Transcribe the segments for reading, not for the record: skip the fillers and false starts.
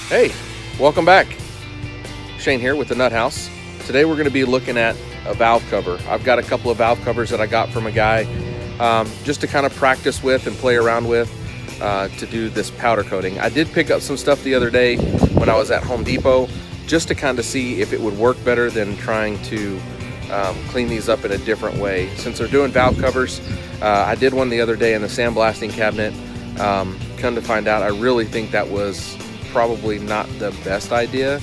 Hey, welcome back. Shane here with the Nutthouse. Today we're going to be looking at a valve cover. I've got a couple of valve covers that I got from a guy just to kind of practice with and play around with to do this powder coating. I did pick up some stuff the other day when I was at Home Depot just to kind of see if it would work better than trying to clean these up in a different way. Since they're doing valve covers, I did one the other day in the sandblasting cabinet. Come to find out, I really think that was probably not the best idea.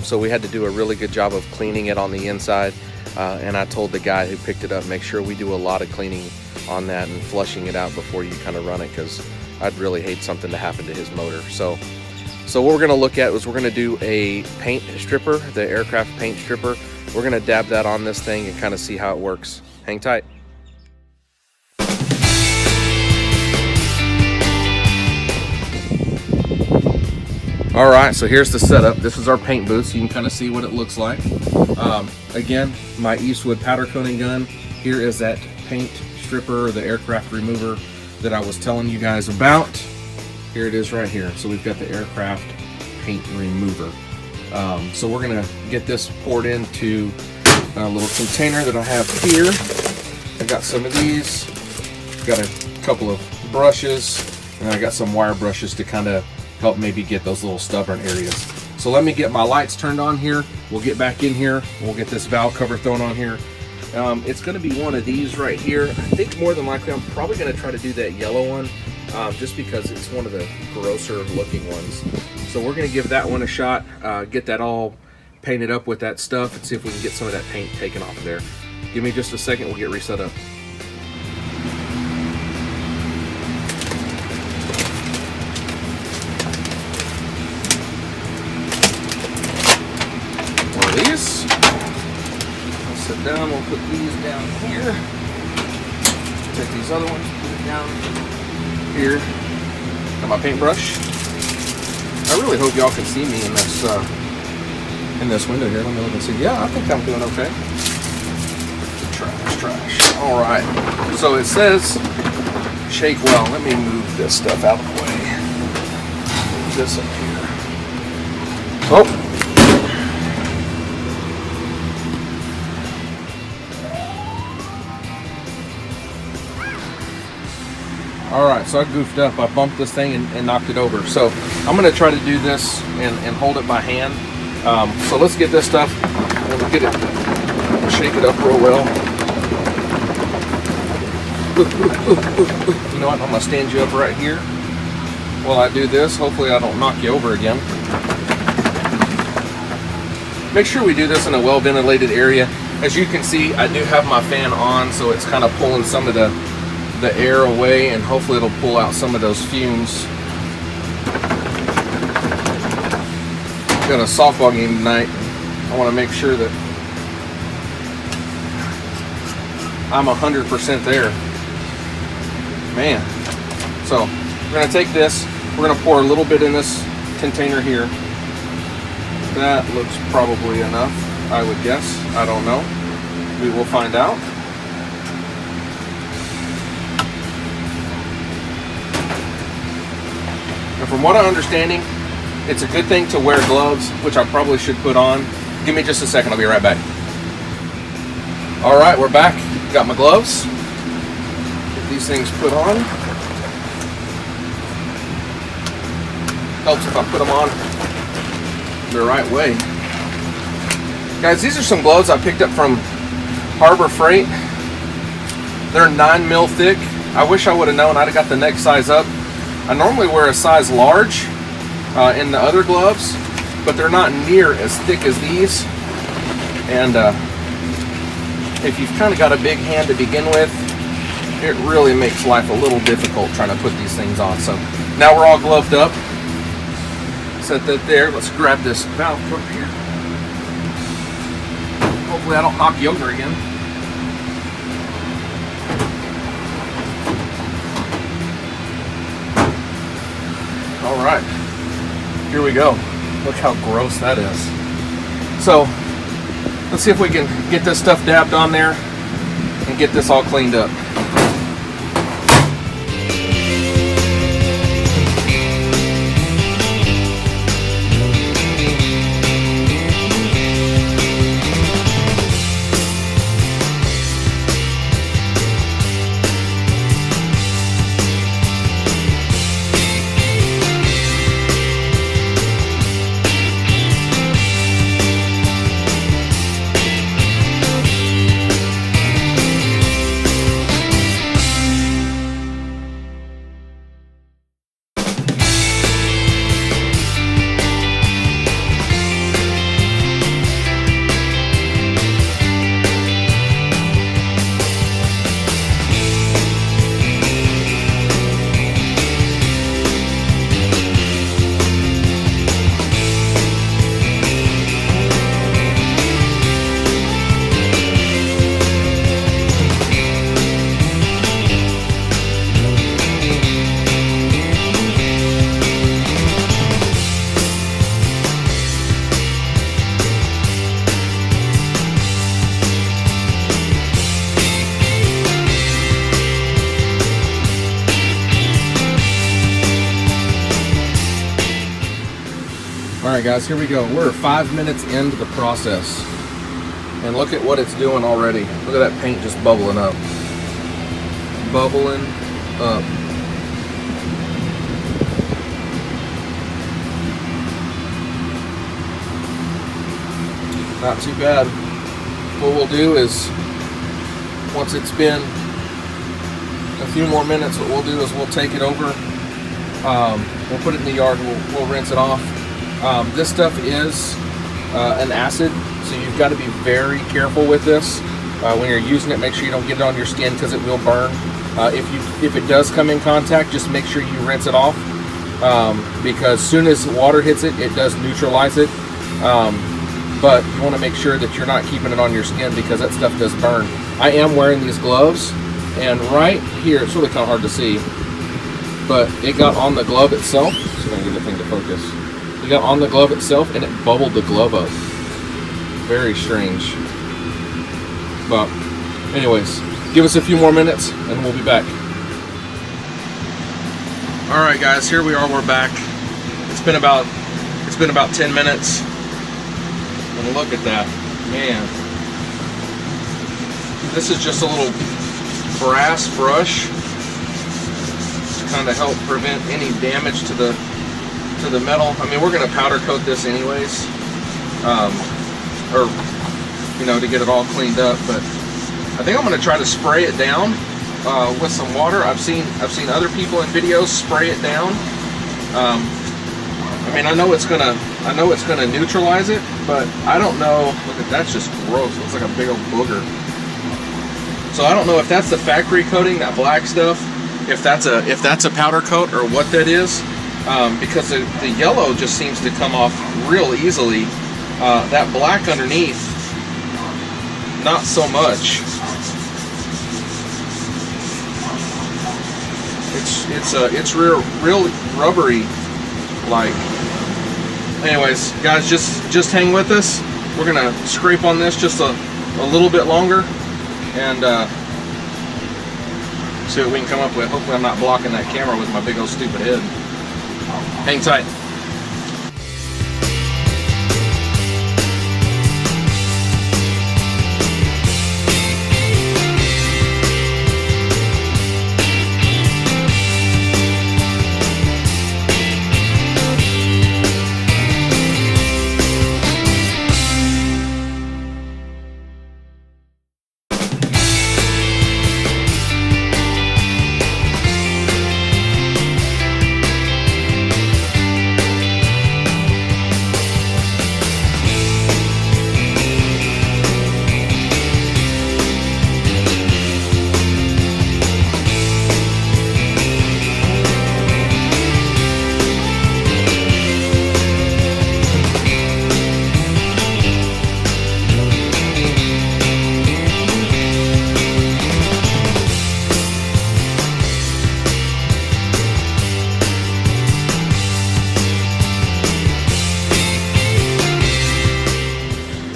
So we had to do a really good job of cleaning it on the inside. And I told the guy who picked it up, make sure we do a lot of cleaning on that and flushing it out before you kind of run it, because I'd really hate something to happen to his motor. So what we're going to look at is we're going to do a paint stripper, the aircraft paint stripper. We're going to dab that on this thing and kind of see how it works. Hang tight. All right, so here's the setup. This is our paint booth, so you can kind of see what it looks like. Again, my Eastwood powder coating gun. Here is that paint stripper, the aircraft remover that I was telling you guys about. Here it is right here. So we've got the aircraft paint remover. So we're gonna get this poured into a little container that I have here. I got some of these, got a couple of brushes, and I got some wire brushes to kind of help maybe get those little stubborn areas. So let me get my lights turned on here. We'll get back in here. We'll get this valve cover thrown on here. It's gonna be one of these right here. I think more than likely I'm probably gonna try to do that yellow one just because it's one of the grosser looking ones. So we're gonna give that one a shot, get that all painted up with that stuff and see if we can get some of that paint taken off of there. Give me just a second, we'll get reset up. These. I'll sit down, we'll put these down here. Take these other ones, put it down here. Got my paintbrush. I really hope y'all can see me in this window here. Let me look and see. Yeah, I think I'm doing okay. Trash. All right. So it says shake well. Let me move this stuff out of the way. Move this up here. Oh. Alright, so I goofed up. I bumped this thing and knocked it over. So I'm going to try to do this and hold it by hand. So let's get this stuff, and we'll get it, shake it up real well. You know what, I'm going to stand you up right here while I do this. Hopefully I don't knock you over again. Make sure we do this in a well ventilated area. As you can see, I do have my fan on, so it's kind of pulling some of the air away, and hopefully it'll pull out some of those fumes. Got a softball game tonight. I want to make sure that I'm 100% there. Man. So we're going to take this, we're going to pour a little bit in this container here. That looks probably enough, I would guess. I don't know. We will find out. And from what I'm understanding, it's a good thing to wear gloves, which I probably should put on. Give me just a second, I'll be right back. All right, we're back. Got my gloves. Get these things put on. Helps if I put them on the right way. Guys, these are some gloves I picked up from Harbor Freight. They're 9 mil thick. I wish I would have known. I'd have got the next size up. I normally wear a size large in the other gloves, but they're not near as thick as these. And if you've kind of got a big hand to begin with, it really makes life a little difficult trying to put these things on. So now we're all gloved up. Set that there. Let's grab this valve cover here. Hopefully I don't knock you over again. All right, here we go. Look how gross that is. So let's see if we can get this stuff dabbed on there and get this all cleaned up. All right, guys, here we go. We're 5 minutes into the process. And look at what it's doing already. Look at that paint just bubbling up. Bubbling up. Not too bad. What we'll do is, once it's been a few more minutes, what we'll do is we'll take it over. We'll put it in the yard and we'll rinse it off. This stuff is an acid, so you've got to be very careful with this. When you're using it, make sure you don't get it on your skin because it will burn. If it does come in contact, just make sure you rinse it off, because as soon as water hits it, it does neutralize it. But you want to make sure that you're not keeping it on your skin because that stuff does burn. I am wearing these gloves, and right here, it's really kind of hard to see, but it got on the glove itself. So I'm going to get the thing to focus. It got on the glove itself, and it bubbled the glove up. Very strange. But anyways, give us a few more minutes, and we'll be back. All right, guys, here we are. We're back. It's been about 10 minutes. And look at that, man. This is just a little brass brush to kind of help prevent any damage to the metal. I mean, we're going to powder coat this anyways, or you know, to get it all cleaned up. But I think I'm going to try to spray it down with some water. I've seen other people in videos spray it down. I mean, I know it's gonna neutralize it, but I don't know. Look at that's just gross. It looks like a big old booger. So I don't know if that's the factory coating, that black stuff, if that's a powder coat or what that is, because the yellow just seems to come off real easily. That black underneath, not so much. It's real rubbery like. Anyways, guys, just hang with us. We're gonna scrape on this just a little bit longer and see what we can come up with. Hopefully I'm not blocking that camera with my big old stupid head. Hang tight.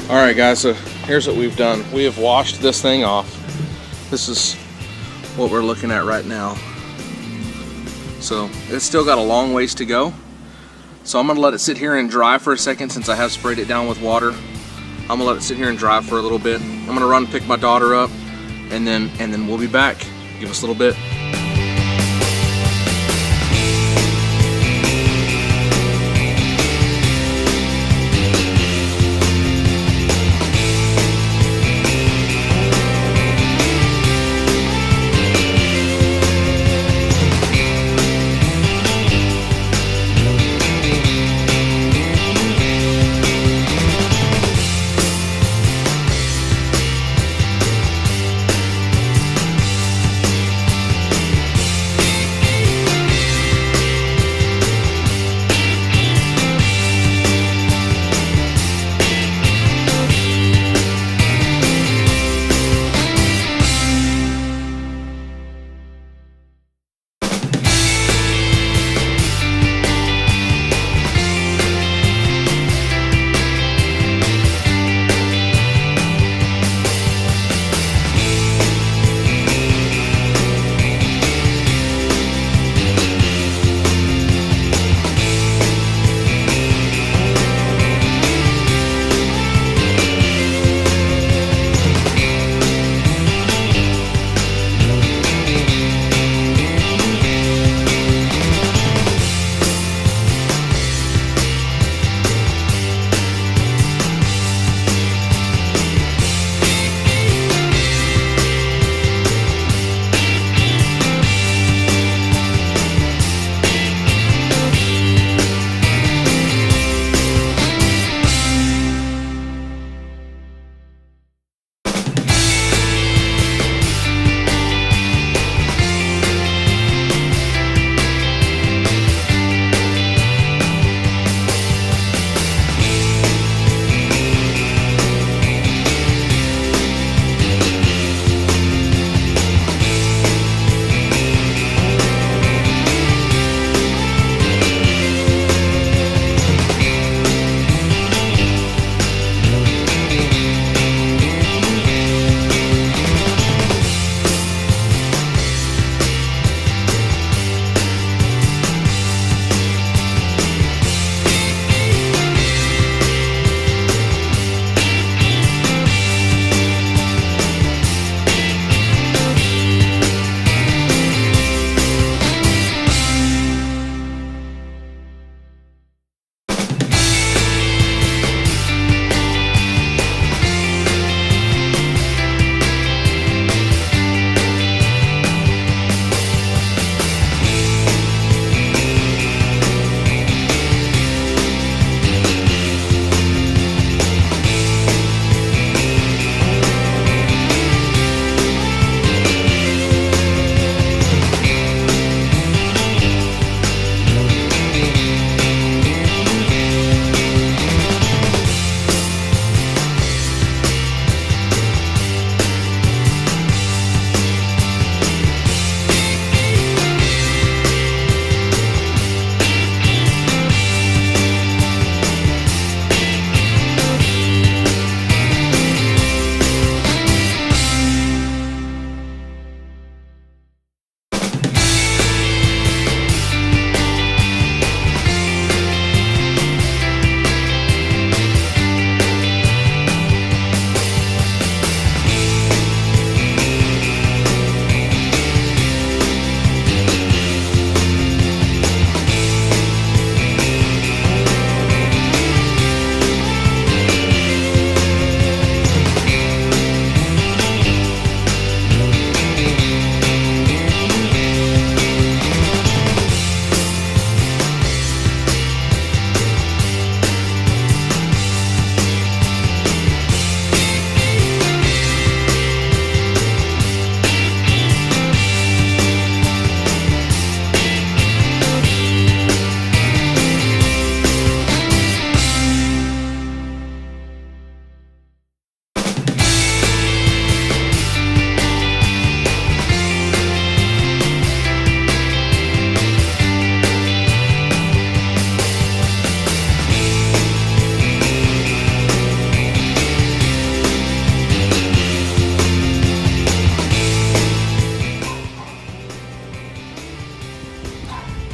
Alright guys, so here's what we've done. We have washed this thing off. This is what we're looking at right now. So it's still got a long ways to go. So I'm going to let it sit here and dry for a second since I have sprayed it down with water. I'm going to let it sit here and dry for a little bit. I'm going to run and pick my daughter up and then we'll be back. Give us a little bit.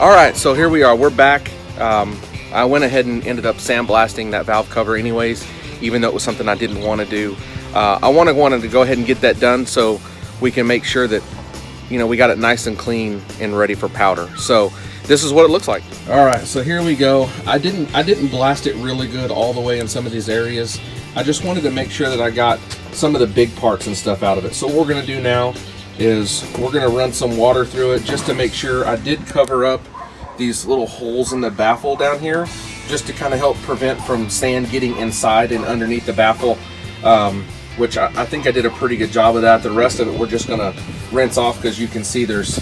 All right, so here we are. We're back. I went ahead and ended up sandblasting that valve cover anyways, even though it was something I didn't want to do. I wanted to go ahead and get that done so we can make sure that, you know, we got it nice and clean and ready for powder. So this is what it looks like. All right, so here we go. I didn't blast it really good all the way in some of these areas. I just wanted to make sure that I got some of the big parts and stuff out of it. So what we're gonna do now is we're gonna run some water through it just to make sure. I did cover up these little holes in the baffle down here just to kind of help prevent from sand getting inside and underneath the baffle, which I think I did a pretty good job of that. The rest of it we're just gonna rinse off because you can see there's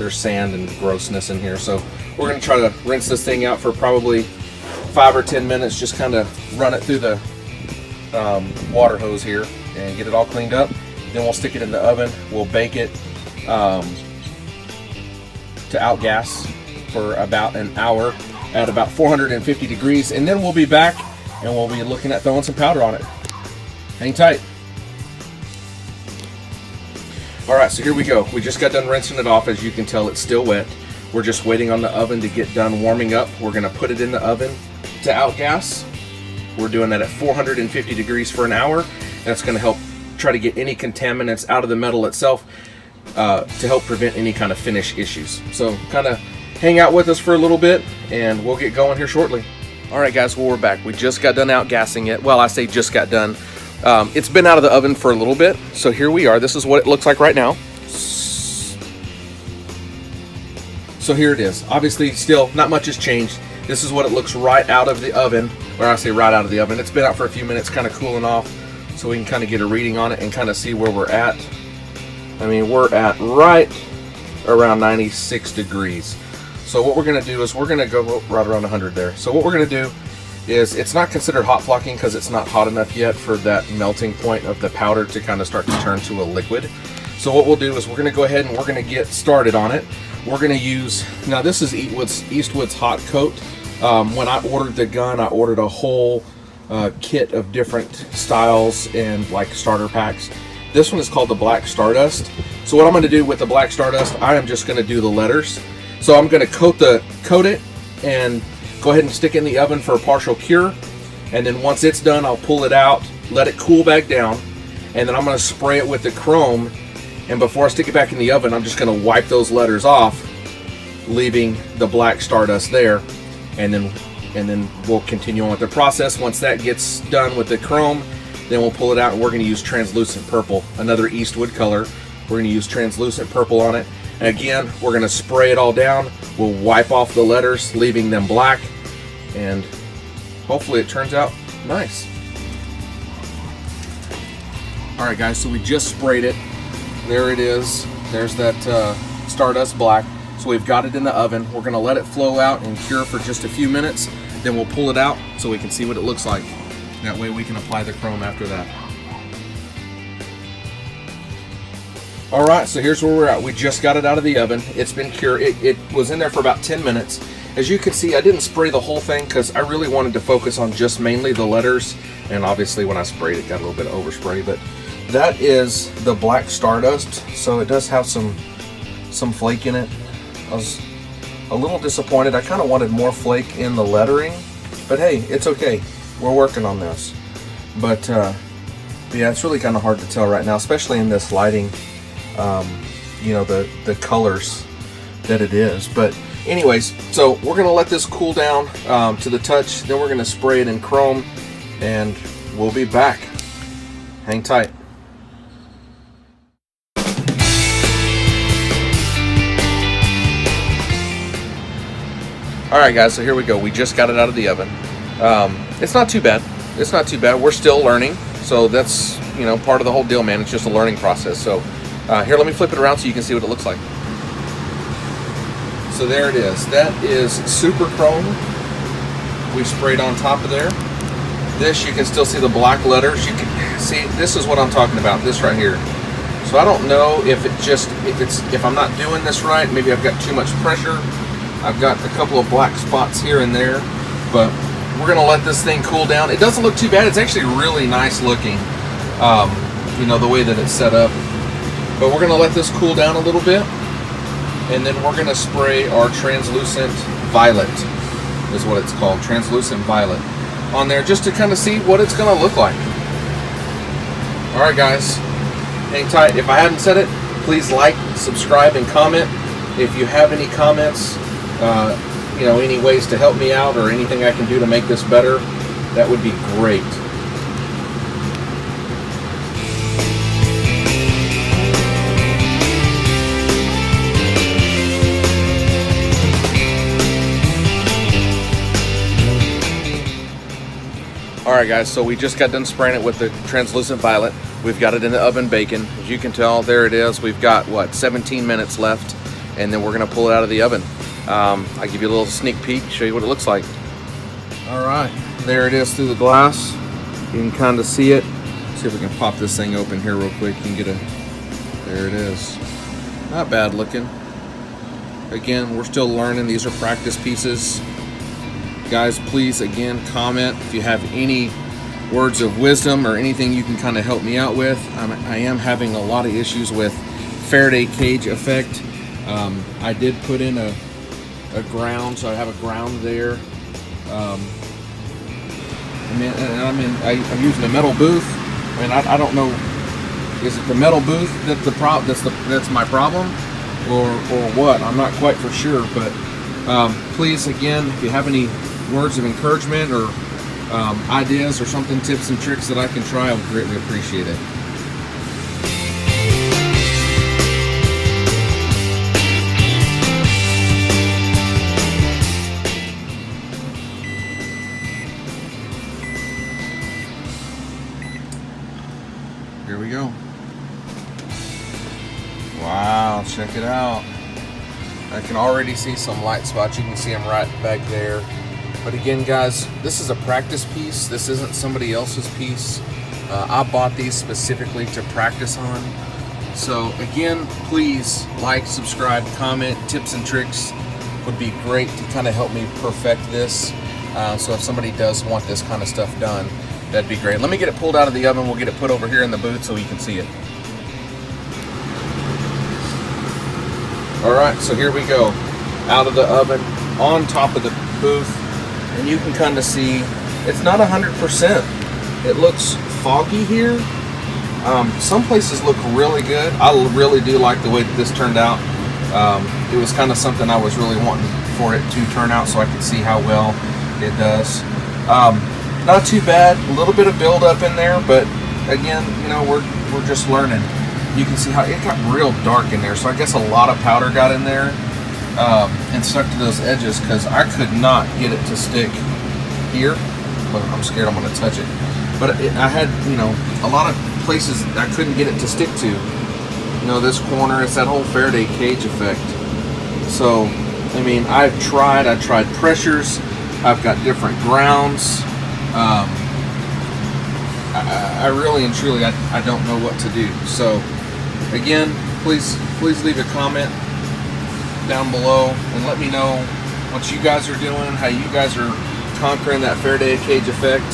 sand and grossness in here. So we're gonna try to rinse this thing out for probably 5 or 10 minutes, just kind of run it through the water hose here and get it all cleaned up. Then we'll stick it in the oven. We'll bake it to outgas for about an hour at about 450 degrees, and then we'll be back and we'll be looking at throwing some powder on it. Hang tight. All right, so here we go. We just got done rinsing it off. As you can tell, it's still wet. We're just waiting on the oven to get done warming up. We're gonna put it in the oven to outgas. We're doing that at 450 degrees for an hour. That's gonna help try to get any contaminants out of the metal itself to help prevent any kind of finish issues. So kind of hang out with us for a little bit and we'll get going here shortly. All right guys, well, we're back. We just got done outgassing it. Well, I say just got done. It's been out of the oven for a little bit. So here we are. This is what it looks like right now. So here it is. Obviously still not much has changed. This is what it looks right out of the oven, or I say right out of the oven. It's been out for a few minutes, kind of cooling off, so we can kind of get a reading on it and kind of see where we're at. I mean, we're at right around 96 degrees. So what we're gonna do is we're gonna go right around 100 there. So what we're gonna do is, it's not considered hot flocking because it's not hot enough yet for that melting point of the powder to kind of start to turn to a liquid. So what we'll do is we're gonna go ahead and we're gonna get started on it. We're gonna use, now this is Eastwood's Hot Coat. When I ordered the gun, I ordered a whole kit of different styles and like starter packs. This one is called the Black Stardust. So what I'm gonna do with the Black Stardust, I am just gonna do the letters. So I'm gonna coat it and go ahead and stick it in the oven for a partial cure. And then once it's done, I'll pull it out, let it cool back down, and then I'm gonna spray it with the chrome. And before I stick it back in the oven, I'm just gonna wipe those letters off, leaving the Black Stardust there. And then we'll continue on with the process. Once that gets done with the chrome, then we'll pull it out and we're gonna use translucent purple, another Eastwood color. We're gonna use translucent purple on it. And again, we're gonna spray it all down. We'll wipe off the letters, leaving them black, and hopefully it turns out nice. All right guys, so we just sprayed it. There it is. There's that Stardust Black. So we've got it in the oven. We're gonna let it flow out and cure for just a few minutes. Then we'll pull it out so we can see what it looks like. That way we can apply the chrome after that. All right, so here's where we're at. We just got it out of the oven. It's been cured. It was in there for about 10 minutes. As you can see, I didn't spray the whole thing because I really wanted to focus on just mainly the letters. And obviously when I sprayed it, got a little bit of overspray, but that is the Black Stardust. So it does have some flake in it. I was a little disappointed. I kind of wanted more flake in the lettering, but hey, it's okay. We're working on this. But yeah, it's really kind of hard to tell right now, especially in this lighting, you know, the colors that it is. But anyways, so we're gonna let this cool down to the touch, then we're gonna spray it in chrome, and we'll be back. Hang tight. All right guys, so here we go. We just got it out of the oven. It's not too bad. It's not too bad. We're still learning. So that's, you know, part of the whole deal, man. It's just a learning process. So here, let me flip it around so you can see what it looks like. So there it is. That is Super Chrome. We sprayed on top of there. This, you can still see the black letters. You can see, this is what I'm talking about, this right here. So I don't know if if I'm not doing this right, maybe I've got too much pressure. I've got a couple of black spots here and there, but we're gonna let this thing cool down. It doesn't look too bad. It's actually really nice looking, you know, the way that it's set up. But we're gonna let this cool down a little bit, and then we're gonna spray our translucent violet, is what it's called, translucent violet, on there, just to kind of see what it's gonna look like. All right, guys, hang tight. If I hadn't said it, please like, subscribe, and comment. If you have any comments, you know, any ways to help me out or anything I can do to make this better, that would be great. Alright guys, so we just got done spraying it with the translucent violet. We've got it in the oven baking. As you can tell, there it is. We've got, what, 17 minutes left, and then we're going to pull it out of the oven. I'll give you a little sneak peek, show you what it looks like. Alright, there it is through the glass. You can kind of see it. See if we can pop this thing open here real quick. You can get a, there it is. Not bad looking. Again, we're still learning. These are practice pieces. Guys, please, again, comment if you have any words of wisdom or anything you can kind of help me out with. I am having a lot of issues with Faraday cage effect. I did put in a ground, so I have a ground there. I'm using a metal booth. I mean, I don't know. Is it the metal booth that's my problem, or what? I'm not quite for sure. But please, again, if you have any words of encouragement or ideas or something, tips and tricks that I can try, I would greatly appreciate it. Here we go. Wow, check it out. I can already see some light spots. You can see them right back there. But again, guys, this is a practice piece. This isn't somebody else's piece. I bought these specifically to practice on. So again, please like, subscribe, comment. Tips and tricks would be great to kind of help me perfect this. So if somebody does want this kind of stuff done, that'd be great. Let me get it pulled out of the oven. We'll get it put over here in the booth so you can see it. All right, so here we go. Out of the oven, on top of the booth. And you can kind of see it's not 100%. It looks foggy here. Some places look really good. I really do like the way that this turned out. It was kind of something I was really wanting for it to turn out so I could see how well it does. Not too bad. A little bit of buildup in there, but again, you know, we're just learning. You can see how it got real dark in there, so I guess a lot of powder got in there. And stuck to those edges because I could not get it to stick here. But I'm scared I'm going to touch it. But I had, you know, a lot of places I couldn't get it to stick to. You know, this corner, it's that whole Faraday cage effect. So, I mean, I tried pressures. I've got different grounds. I really and truly, I don't know what to do. So, again, please leave a comment down below and let me know what you guys are doing, how you guys are conquering that Faraday cage effect.